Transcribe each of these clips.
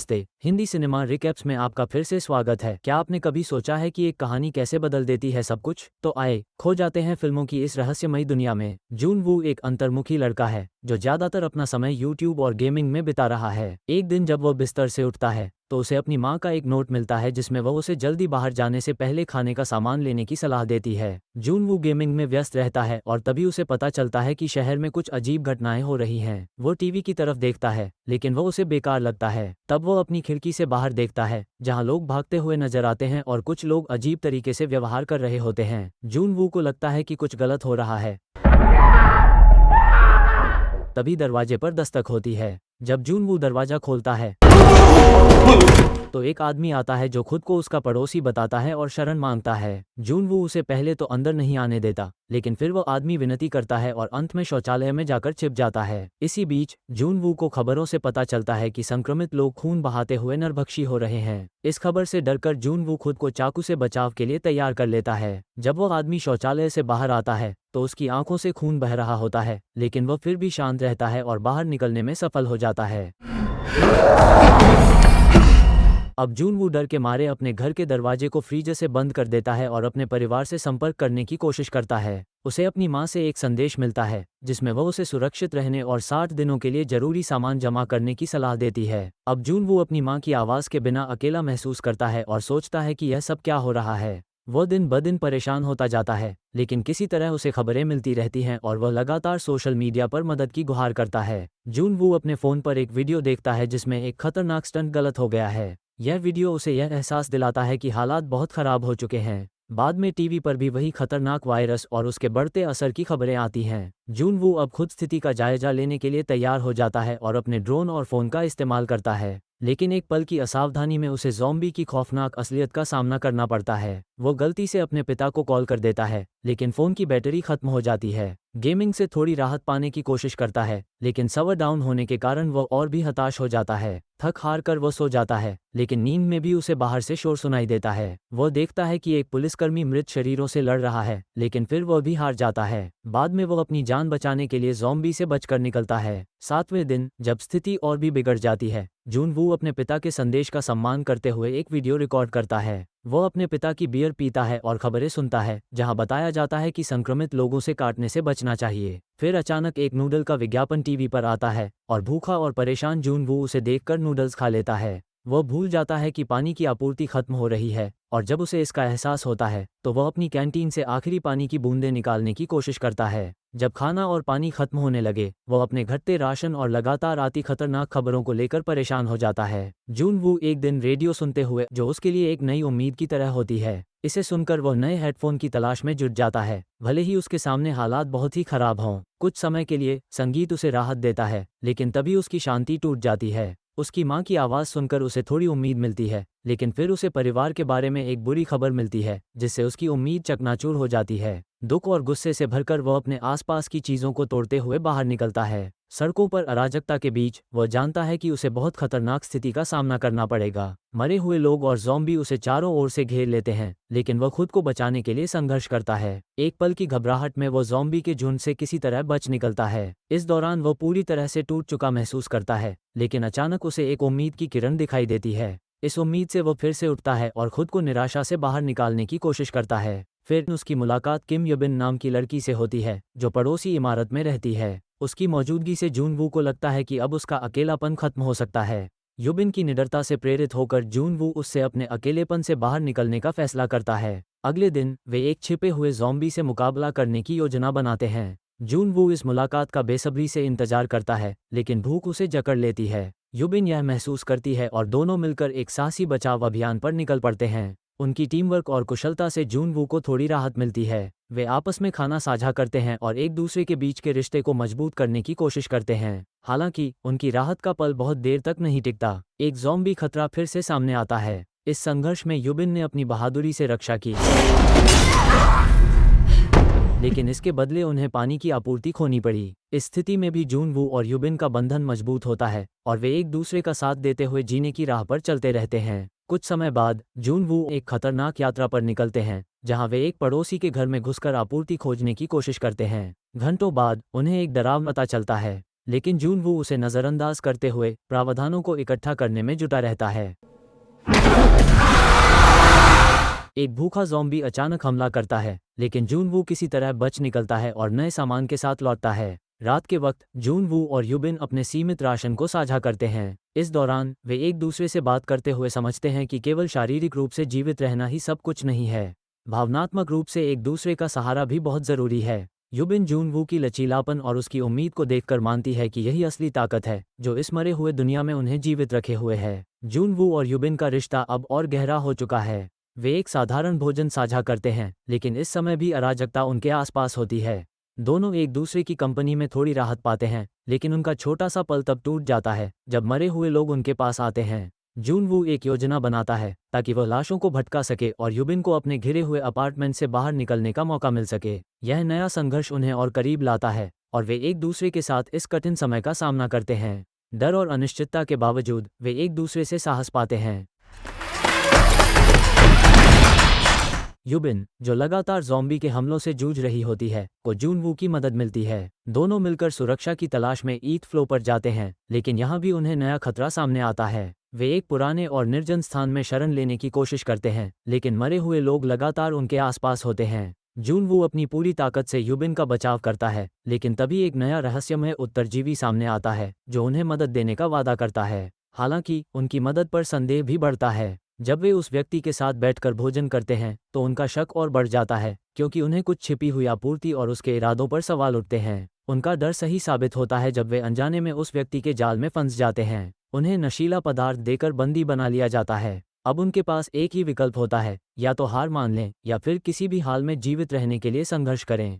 नमस्ते। Hindi cinema recaps में आपका फिर से स्वागत है। क्या आपने कभी सोचा है कि एक कहानी कैसे बदल देती है सब कुछ? तो आए खो जाते हैं फिल्मों की इस रहस्यमयी दुनिया में। जून वू एक अंतर्मुखी लड़का है जो ज्यादातर अपना समय यूट्यूब और गेमिंग में बिता रहा है। एक दिन जब वो बिस्तर से उठता है तो उसे अपनी माँ का एक नोट मिलता है जिसमें वह उसे जल्दी बाहर जाने से पहले खाने का सामान लेने की सलाह देती है। जून वू गेमिंग में व्यस्त रहता है और तभी उसे पता चलता है कि शहर में कुछ अजीब घटनाएं हो रही हैं। वो टीवी की तरफ देखता है लेकिन वो उसे बेकार लगता है। तब वो अपनी खिड़की से बाहर देखता है जहां लोग भागते हुए नजर आते हैं और कुछ लोग अजीब तरीके से व्यवहार कर रहे होते हैं। जून वू को लगता है कि कुछ गलत हो रहा है। तभी दरवाजे पर दस्तक होती है। जब जून वू दरवाजा खोलता है तो एक आदमी आता है जो खुद को उसका पड़ोसी बताता है और शरण मांगता है। जून वू उसे पहले तो अंदर नहीं आने देता लेकिन फिर वो आदमी विनती करता है और अंत में शौचालय में जाकर छिप जाता है। इसी बीच जून वू को खबरों से पता चलता है कि संक्रमित लोग खून बहाते हुए नरभक्षी हो रहे हैं। इस खबर से डरकर जून वू खुद को चाकू से बचाव के लिए तैयार कर लेता है। जब वो आदमी शौचालय से बाहर आता है तो उसकी आंखों से खून बह रहा होता है लेकिन वह फिर भी शांत रहता है और बाहर निकलने में सफल हो जाता है। अब जून वू डर के मारे अपने घर के दरवाजे को फ्रीजर से बंद कर देता है और अपने परिवार से संपर्क करने की कोशिश करता है। उसे अपनी माँ से एक संदेश मिलता है जिसमें वह उसे सुरक्षित रहने और 60 दिनों के लिए जरूरी सामान जमा करने की सलाह देती है। अब जून वू अपनी माँ की आवाज़ के बिना अकेला महसूस करता है और सोचता है कि यह सब क्या हो रहा है। वो दिन ब दिन परेशान होता जाता है लेकिन किसी तरह उसे खबरें मिलती रहती हैं और वह लगातार सोशल मीडिया पर मदद की गुहार करता है। जून वू अपने फ़ोन पर एक वीडियो देखता है जिसमें एक खतरनाक स्टंट गलत हो गया है। यह वीडियो उसे यह एहसास दिलाता है कि हालात बहुत खराब हो चुके हैं। बाद में टीवी पर भी वही खतरनाक वायरस और उसके बढ़ते असर की खबरें आती हैं। जून वू अब खुद स्थिति का जायजा लेने के लिए तैयार हो जाता है और अपने ड्रोन और फ़ोन का इस्तेमाल करता है। लेकिन एक पल की असावधानी में उसे ज़ॉम्बी की खौफनाक असलियत का सामना करना पड़ता है। वो गलती से अपने पिता को कॉल कर देता है लेकिन फ़ोन की बैटरी खत्म हो जाती है। गेमिंग से थोड़ी राहत पाने की कोशिश करता है लेकिन सर्वर डाउन होने के कारण वह और भी हताश हो जाता है। थक हार कर वह सो जाता है लेकिन नींद में भी उसे बाहर से शोर सुनाई देता है। वह देखता है कि एक पुलिसकर्मी मृत शरीरों से लड़ रहा है लेकिन फिर वह भी हार जाता है। बाद में वह अपनी जान बचाने के लिए ज़ॉम्बी से बचकर निकलता है। 7वें दिन जब स्थिति और भी बिगड़ जाती है जून वू अपने पिता के संदेश का सम्मान करते हुए एक वीडियो रिकॉर्ड करता है। वो अपने पिता की बियर पीता है और खबरें सुनता है जहां बताया जाता है कि संक्रमित लोगों से काटने से बचना चाहिए। फिर अचानक एक नूडल का विज्ञापन टीवी पर आता है और भूखा और परेशान जून वू उसे देखकर नूडल्स खा लेता है। वह भूल जाता है कि पानी की आपूर्ति खत्म हो रही है और जब उसे इसका एहसास होता है तो वह अपनी कैंटीन से आखिरी पानी की बूंदें निकालने की कोशिश करता है। जब खाना और पानी खत्म होने लगे वह अपने घटते राशन और लगातार आती खतरनाक खबरों को लेकर परेशान हो जाता है। जून वू एक दिन रेडियो सुनते हुए जो उसके लिए एक नई उम्मीद की तरह होती है। इसे सुनकर वह नए हेडफोन की तलाश में जुट जाता है भले ही उसके सामने हालात बहुत ही खराब हों। कुछ समय के लिए संगीत उसे राहत देता है लेकिन तभी उसकी शांति टूट जाती है। उसकी माँ की आवाज़ सुनकर उसे थोड़ी उम्मीद मिलती है लेकिन फिर उसे परिवार के बारे में एक बुरी खबर मिलती है जिससे उसकी उम्मीद चकनाचूर हो जाती है। दुख और गुस्से से भरकर वह अपने आसपास की चीज़ों को तोड़ते हुए बाहर निकलता है। सड़कों पर अराजकता के बीच वह जानता है कि उसे बहुत खतरनाक स्थिति का सामना करना पड़ेगा। मरे हुए लोग और ज़ॉम्बी उसे चारों ओर से घेर लेते हैं लेकिन वह खुद को बचाने के लिए संघर्ष करता है। एक पल की घबराहट में वह ज़ॉम्बी के झुंड से किसी तरह बच निकलता है। इस दौरान वह पूरी तरह से टूट चुका महसूस करता है लेकिन अचानक उसे एक उम्मीद की किरण दिखाई देती है। इस उम्मीद से वह फिर से उठता है और खुद को निराशा से बाहर निकालने की कोशिश करता है। फिर उसकी मुलाकात किम युबिन नाम की लड़की से होती है जो पड़ोसी इमारत में रहती है। उसकी मौजूदगी से जून वू को लगता है कि अब उसका अकेलापन खत्म हो सकता है। युबिन की निडरता से प्रेरित होकर जून वू उससे अपने अकेलेपन से बाहर निकलने का फैसला करता है। अगले दिन वे एक छिपे हुए ज़ॉम्बी से मुकाबला करने की योजना बनाते हैं। जून वू इस मुलाकात का बेसब्री से इंतजार करता है लेकिन भूख उसे जकड़ लेती है। युबिन यह महसूस करती है और दोनों मिलकर एक साहसी बचाव अभियान पर निकल पड़ते हैं। उनकी टीमवर्क और कुशलता से जून वू को थोड़ी राहत मिलती है। वे आपस में खाना साझा करते हैं और एक दूसरे के बीच के रिश्ते को मजबूत करने की कोशिश करते हैं। हालांकि उनकी राहत का पल बहुत देर तक नहीं टिकता। एक ज़ॉम्बी खतरा फिर से सामने आता है। इस संघर्ष में युबिन ने अपनी बहादुरी से रक्षा की लेकिन इसके बदले उन्हें पानी की आपूर्ति खोनी पड़ी। इस स्थिति में भी जून वू और युबिन का बंधन मजबूत होता है और वे एक दूसरे का साथ देते हुए जीने की राह पर चलते रहते हैं। कुछ समय बाद जून वू एक खतरनाक यात्रा पर निकलते हैं जहां वे एक पड़ोसी के घर में घुसकर आपूर्ति खोजने की कोशिश करते हैं। घंटों बाद उन्हें एक डरावना पता चलता है। लेकिन जूनवू उसे नज़रअंदाज करते हुए प्रावधानों को इकट्ठा करने में जुटा रहता है। एक भूखा ज़ॉम्बी अचानक हमला करता है, लेकिन जूनवू किसी तरह बच निकलता है और नए सामान के साथ लौटता है। रात के वक्त जूनवू और युबिन अपने सीमित राशन को साझा करते हैं। इस दौरान वे एक दूसरे से बात करते हुए समझते हैं कि केवल शारीरिक रूप से जीवित रहना ही सब कुछ नहीं है, भावनात्मक रूप से एक दूसरे का सहारा भी बहुत ज़रूरी है। युबिन जूनवू की लचीलापन और उसकी उम्मीद को देखकर मानती है कि यही असली ताकत है जो इस मरे हुए दुनिया में उन्हें जीवित रखे हुए है। जूनवू और युबिन का रिश्ता अब और गहरा हो चुका है। वे एक साधारण भोजन साझा करते हैं, लेकिन इस समय भी अराजकता उनके आसपास होती है। दोनों एक दूसरे की कंपनी में थोड़ी राहत पाते हैं, लेकिन उनका छोटा सा पल तब टूट जाता है जब मरे हुए लोग उनके पास आते हैं। जूनवू एक योजना बनाता है ताकि वह लाशों को भटका सके और युबिन को अपने घिरे हुए अपार्टमेंट से बाहर निकलने का मौका मिल सके। यह नया संघर्ष उन्हें और करीब लाता है और वे एक दूसरे के साथ इस कठिन समय का सामना करते हैं। डर और अनिश्चितता के बावजूद वे एक दूसरे से साहस पाते हैं। युबिन, जो लगातार ज़ॉम्बी के हमलों से जूझ रही होती है, को जूनवू की मदद मिलती है। दोनों मिलकर सुरक्षा की तलाश में ईथ फ्लो पर जाते हैं, लेकिन यहाँ भी उन्हें नया खतरा सामने आता है। वे एक पुराने और निर्जन स्थान में शरण लेने की कोशिश करते हैं, लेकिन मरे हुए लोग लगातार उनके आसपास होते हैं। जूनवू अपनी पूरी ताकत से युबिन का बचाव करता है, लेकिन तभी एक नया रहस्यमय उत्तरजीवी सामने आता है जो उन्हें मदद देने का वादा करता है। हालांकि उनकी मदद पर संदेह भी बढ़ता है। जब वे उस व्यक्ति के साथ बैठकर भोजन करते हैं तो उनका शक और बढ़ जाता है, क्योंकि उन्हें कुछ छिपी हुई आपूर्ति और उसके इरादों पर सवाल उठते हैं। उनका डर सही साबित होता है जब वे अनजाने में उस व्यक्ति के जाल में फंस जाते हैं। उन्हें नशीला पदार्थ देकर बंदी बना लिया जाता है। अब उनके पास एक ही विकल्प होता है, या तो हार मान लें या फिर किसी भी हाल में जीवित रहने के लिए संघर्ष करें।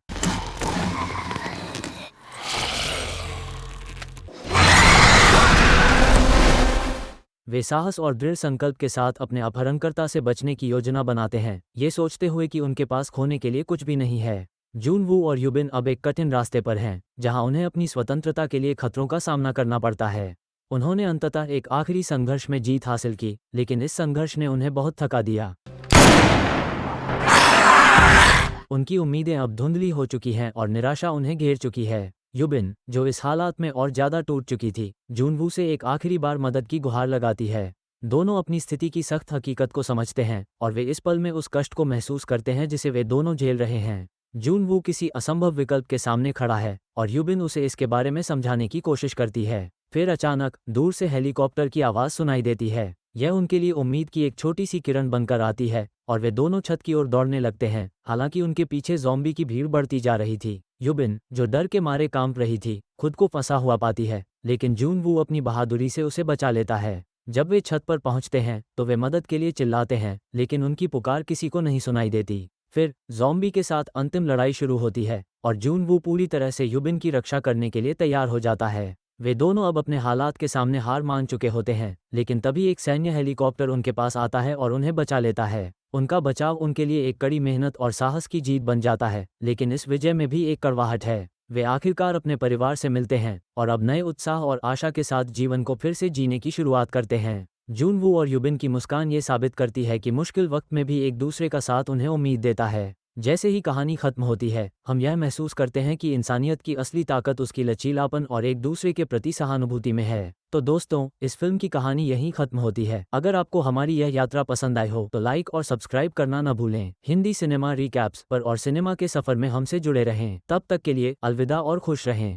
वे साहस और दृढ़ संकल्प के साथ अपने अपहरणकर्ता से बचने की योजना बनाते हैं, ये सोचते हुए कि उनके पास खोने के लिए कुछ भी नहीं है। जूनवू और युबिन अब एक कठिन रास्ते पर हैं, जहां उन्हें अपनी स्वतंत्रता के लिए खतरों का सामना करना पड़ता है। उन्होंने अंततः एक आखिरी संघर्ष में जीत हासिल की, लेकिन इस संघर्ष ने उन्हें बहुत थका दिया। उनकी उम्मीदें अब धुंधली हो चुकी हैं और निराशा उन्हें घेर चुकी है। युबिन, जो इस हालात में और ज़्यादा टूट चुकी थी, जूनवू से एक आखिरी बार मदद की गुहार लगाती है। दोनों अपनी स्थिति की सख्त हकीकत को समझते हैं और वे इस पल में उस कष्ट को महसूस करते हैं जिसे वे दोनों झेल रहे हैं। जूनवू किसी असंभव विकल्प के सामने खड़ा है और युबिन उसे इसके बारे में समझाने की कोशिश करती है। फिर अचानक दूर से हेलीकॉप्टर की आवाज़ सुनाई देती है। यह उनके लिए उम्मीद की एक छोटी सी किरण बनकर आती है और वे दोनों छत की ओर दौड़ने लगते हैं। हालांकि उनके पीछे ज़ॉम्बी की भीड़ बढ़ती जा रही थी। युबिन, जो डर के मारे कांप रही थी, खुद को फंसा हुआ पाती है, लेकिन जूनवू अपनी बहादुरी से उसे बचा लेता है। जब वे छत पर पहुंचते हैं तो वे मदद के लिए चिल्लाते हैं, लेकिन उनकी पुकार किसी को नहीं सुनाई देती। फिर ज़ॉम्बी के साथ अंतिम लड़ाई शुरू होती है और जूनवू पूरी तरह से युबिन की रक्षा करने के लिए तैयार हो जाता है। वे दोनों अब अपने हालात के सामने हार मान चुके होते हैं, लेकिन तभी एक सैन्य हेलीकॉप्टर उनके पास आता है और उन्हें बचा लेता है। उनका बचाव उनके लिए एक कड़ी मेहनत और साहस की जीत बन जाता है, लेकिन इस विजय में भी एक कड़वाहट है। वे आखिरकार अपने परिवार से मिलते हैं और अब नए उत्साह और आशा के साथ जीवन को फिर से जीने की शुरुआत करते हैं। जूनवू और युबिन की मुस्कान ये साबित करती है कि मुश्किल वक्त में भी एक दूसरे का साथ उन्हें उम्मीद देता है। जैसे ही कहानी खत्म होती है, हम यह महसूस करते हैं कि इंसानियत की असली ताकत उसकी लचीलापन और एक दूसरे के प्रति सहानुभूति में है। तो दोस्तों, इस फिल्म की कहानी यहीं खत्म होती है। अगर आपको हमारी यह यात्रा पसंद आई हो तो लाइक और सब्सक्राइब करना न भूलें। हिंदी सिनेमा रिकैप्स पर और सिनेमा के सफर में हमसे जुड़े रहें। तब तक के लिए अलविदा और खुश रहें।